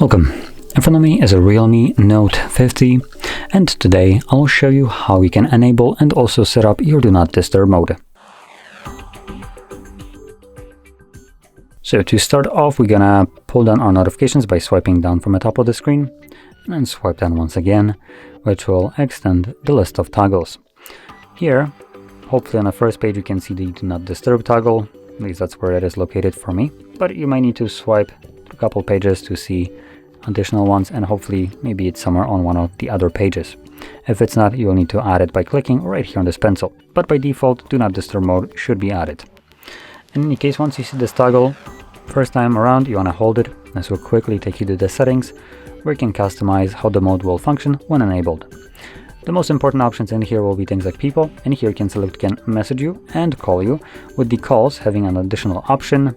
Welcome. In front of me is a Realme Note 50, and today I'll show you how you can enable and also set up your Do Not Disturb mode. So to start off, we're gonna pull down our notifications by swiping down from the top of the screen, and then swipe down once again, which will extend the list of toggles. Here, hopefully on the first page you can see the Do Not Disturb toggle, at least that's where it is located for me, but you might need to swipe a couple pages to see additional ones, and hopefully maybe it's somewhere on one of the other pages. If it's not, you'll need to add it by clicking right here on this pencil, but by default Do Not Disturb mode should be added. In any case, once you see this toggle first time around, you want to hold it. This will quickly take you to the settings where you can customize how the mode will function when enabled. The most important options in here will be things like people, and here you can select can message you and call you, with the calls having an additional option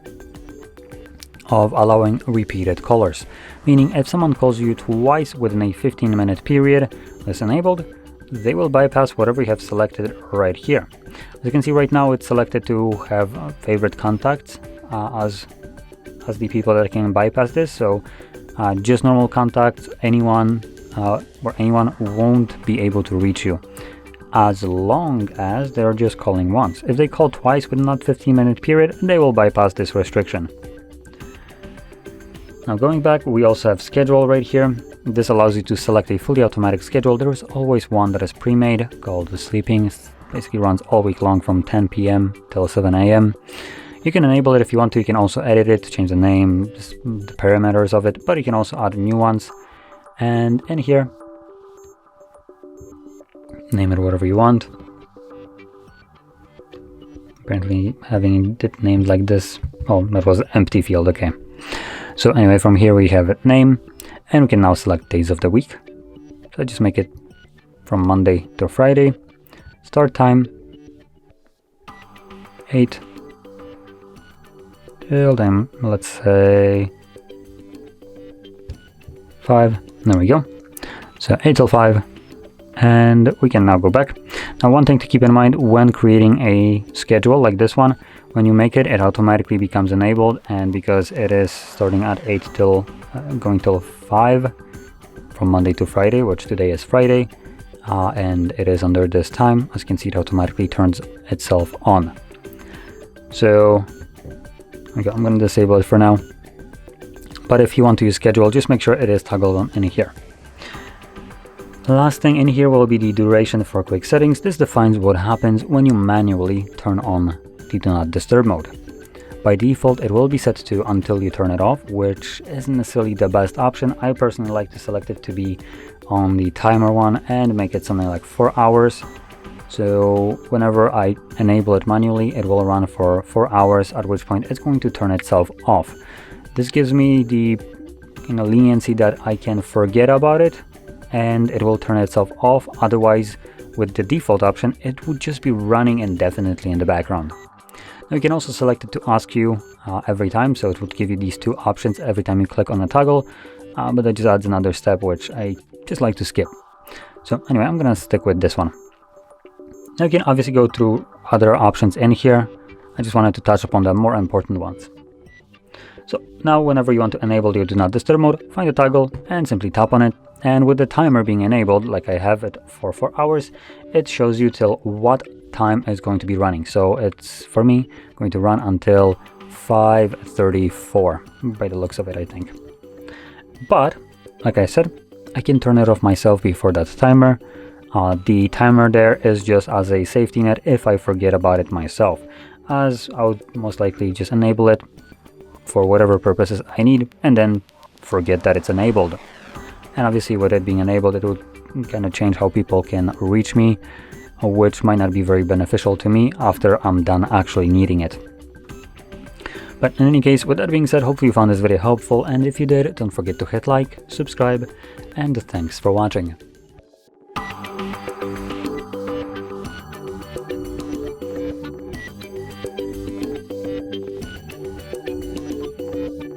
of allowing repeated callers, meaning if someone calls you twice within a 15-minute period, this enabled, they will bypass whatever you have selected right here. As you can see right now, it's selected to have favorite contacts as the people that can bypass this, so just normal contacts, anyone won't be able to reach you as long as they're just calling once. If they call twice within that 15-minute period, they will bypass this restriction. Now going back, we also have schedule right here. This allows you to select a fully automatic schedule. There is always one that is pre-made called the sleeping. It basically runs all week long from 10 p.m. till 7 a.m. You can enable it if you want to. You can also edit it, change the name, the parameters of it, but you can also add new ones. And in here, name it whatever you want. Apparently having it named like this. Oh, that was an empty field, okay. So anyway, from here we have it name, and we can now select days of the week. So I just make it from Monday to Friday. Start time 8 till then, let's say 5. There we go. So 8 till 5, and we can now go back. Now one thing to keep in mind when creating a schedule like this one, when you make it, it automatically becomes enabled, and because it is starting at 8 till going till 5 from Monday to Friday, which today is Friday, and it is under this time, as you can see, it automatically turns itself on. So okay, I'm going to disable it for now, but if you want to use schedule, just make sure it is toggled on in here. The last thing in here will be the duration for quick settings. This defines what happens when you manually turn on the Do Not Disturb mode. By default, it will be set to until you turn it off, which isn't necessarily the best option. I personally like to select it to be on the timer one and make it something like 4 hours. So whenever I enable it manually, it will run for 4 hours, at which point it's going to turn itself off. This gives me the leniency that I can forget about it and it will turn itself off. Otherwise, with the default option, it would just be running indefinitely in the background. Now you can also select it to ask you every time, so it would give you these two options every time you click on a toggle, but that just adds another step which I just like to skip. So anyway, I'm gonna stick with this one. Now you can obviously go through other options in here. I just wanted to touch upon the more important ones. So now whenever you want to enable your Do Not Disturb mode, find the toggle and simply tap on it. And with the timer being enabled, like I have it for 4 hours, it shows you till what time is going to be running. So it's, for me, going to run until 5:34, by the looks of it, I think. But, like I said, I can turn it off myself before that timer. The timer there is just as a safety net if I forget about it myself, as I would most likely just enable it for whatever purposes I need and then forget that it's enabled. And obviously with it being enabled, it would kind of change how people can reach me, which might not be very beneficial to me after I'm done actually needing it. But in any case, with that being said, hopefully you found this video helpful, and if you did, don't forget to hit like, subscribe, and thanks for watching.